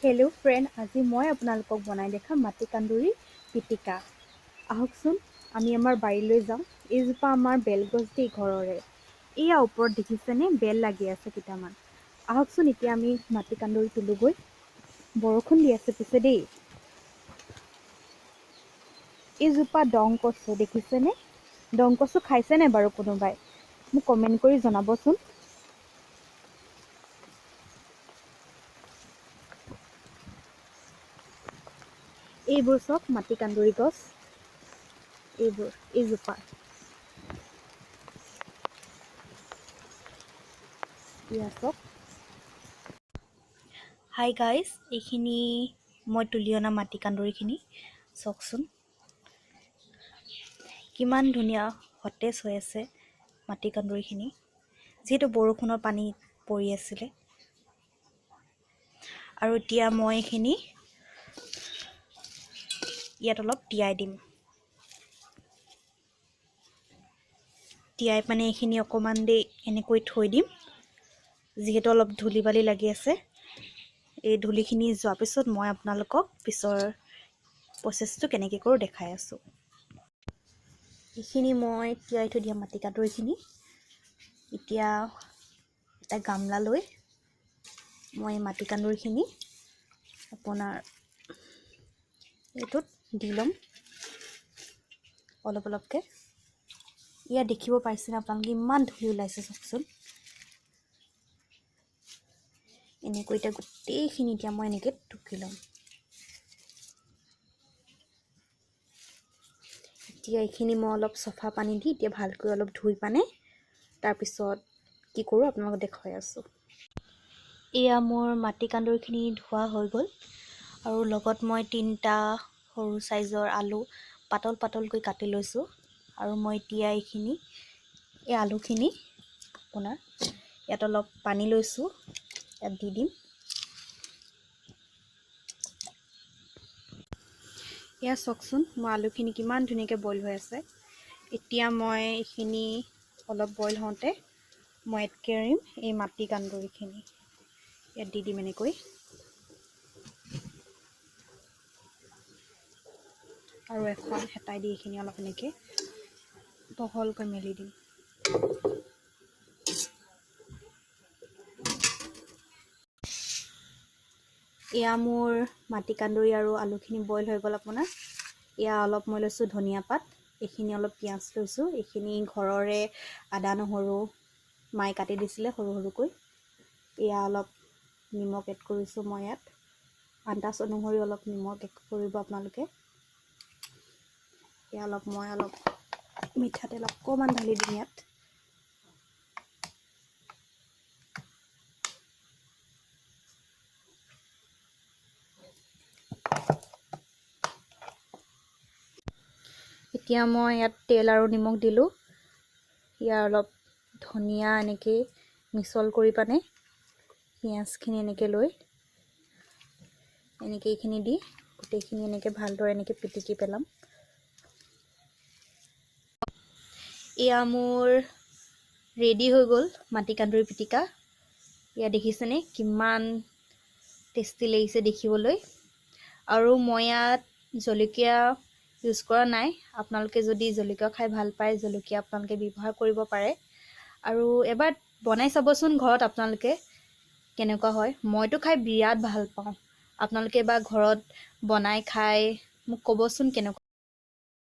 Hello' friend, আজি মই আপোনালোকক বনাই দেখাম মাটিকান্দুৰী পিটিকা। আহকচোন আমি আমাৰ বাৰীলৈ যাওঁ। এইজোপা আমাৰ বেলগছ দেই ঘৰৰে। এয়া ওপৰত দেখিছেনে বেল লাগি আছে কেইটামান। আহকচোন এতিয়া আমি মাটিকান্দুৰী তোলোগৈ। বৰষুণ দি আছে পিছে দেই। এইজোপা ডং কচু দেখিছেনে? ডং কচু খাইছেনে বাৰু কোনোবাই? মোক কমেণ্ট কৰি জনাবচোন। এইবোৰ চাওক মাটিকান্দুৰী গছ। এইজোপা এয়া চাওক। হাই গাইজ, এইখিনি মই তুলি অনা মাটিকান্দুৰীখিনি চাওকচোন, কিমান ধুনীয়া সতেজ হৈ আছে মাটিকান্দুৰীখিনি, যিহেতু বৰষুণৰ পানী পৰি আছিলে। আৰু এতিয়া মই এইখিনি ইয়াত অলপ তিয়াই দিম। তিয়াই মানে এইখিনি অকণমান দেৰি এনেকৈ থৈ দিম, যিহেতু অলপ ধূলি বালি লাগি আছে। এই ধূলিখিনি যোৱাৰ পিছত মই আপোনালোকক পিছৰ প্ৰচেছটো কেনেকৈ কৰোঁ দেখাই আছোঁ। এইখিনি মই তিয়াই থৈ দিয়া মাটিকান্দুৰীখিনি এতিয়া এটা গামলা লৈ মই মাটিকান্দুৰীখিনি আপোনাৰ এইটোত দি ল'ম অলপ অলপকৈ। ইয়াত দেখিব পাইছেনে আপোনালোকে, ইমান ধুলি ওলাইছে চাওকচোন। এনেকৈ এতিয়া গোটেইখিনি এতিয়া মই এনেকৈ টুকি ল'ম। এতিয়া এইখিনি মই অলপ চফা পানী দি এতিয়া ভালকৈ অলপ ধুই পানে তাৰপিছত কি কৰোঁ আপোনালোকক দেখুৱাই আছোঁ। এয়া মোৰ মাটিকান্দুৰীখিনি ধোৱা হৈ গ'ল, আৰু লগত মই 3টা সৰু চাইজৰ আলু পাতল পাতলকৈ কাটি লৈছোঁ। আৰু মই এতিয়া এই আলুখিনি আপোনাৰ ইয়াত অলপ পানী লৈছোঁ, ইয়াত দি দিম। এয়া চাওকচোন, মোৰ আলুখিনি কিমান ধুনীয়াকৈ বইল হৈ আছে। এতিয়া মই এইখিনি অলপ বইল হওঁতে মই এড কৰিম এই মাটিকান্দুৰীখিনি, ইয়াত দি দিম এনেকৈ। আৰু এখন হেতাই দি এইখিনি অলপ এনেকৈ বহলকৈ মেলি দিম। এয়া মোৰ মাটিকান্দুৰী আৰু আলুখিনি বইল হৈ গ'ল আপোনাৰ। এয়া অলপ মই লৈছোঁ ধনিয়া পাত, এইখিনি অলপ পিঁয়াজ লৈছোঁ, এইখিনি ঘৰৰে আদা নহৰু মায়ে কাটি দিছিলে সৰু সৰুকৈ। এয়া অলপ নিমখ এড কৰিছোঁ মই ইয়াত, আন্দাজ অনুসৰি অলপ নিমখ এড কৰিব আপোনালোকে। এয়া মই অলপ মিঠাতেল অকণমান ঢালি দিম ইয়াত। এতিয়া মই ইয়াত তেল আৰু নিমখ দিলোঁ। ইয়াৰ অলপ ধনিয়া এনেকৈ মিছল কৰি পানে পিঁয়াজখিনি এনেকৈ লৈ এনেকৈ এইখিনি দি গোটেইখিনি এনেকৈ ভালদৰে এনেকৈ পিটিকি পেলাম। এয়া মোৰ ৰেডি হৈ গ'ল মাটিকান্দুৰী পিটিকা। এয়া দেখিছেনে কিমান টেষ্টি লাগিছে দেখিবলৈ। আৰু মই ইয়াত জলকীয়া ইউজ কৰা নাই। আপোনালোকে যদি জলকীয়া খাই ভাল পায়, জলকীয়া আপোনালোকে ব্যৱহাৰ কৰিব পাৰে। আৰু এবাৰ বনাই চাবচোন ঘৰত আপোনালোকে কেনেকুৱা হয়। মইতো খাই বিৰাট ভাল পাওঁ। আপোনালোকে এবাৰ ঘৰত বনাই খাই মোক ক'বচোন কেনেকুৱা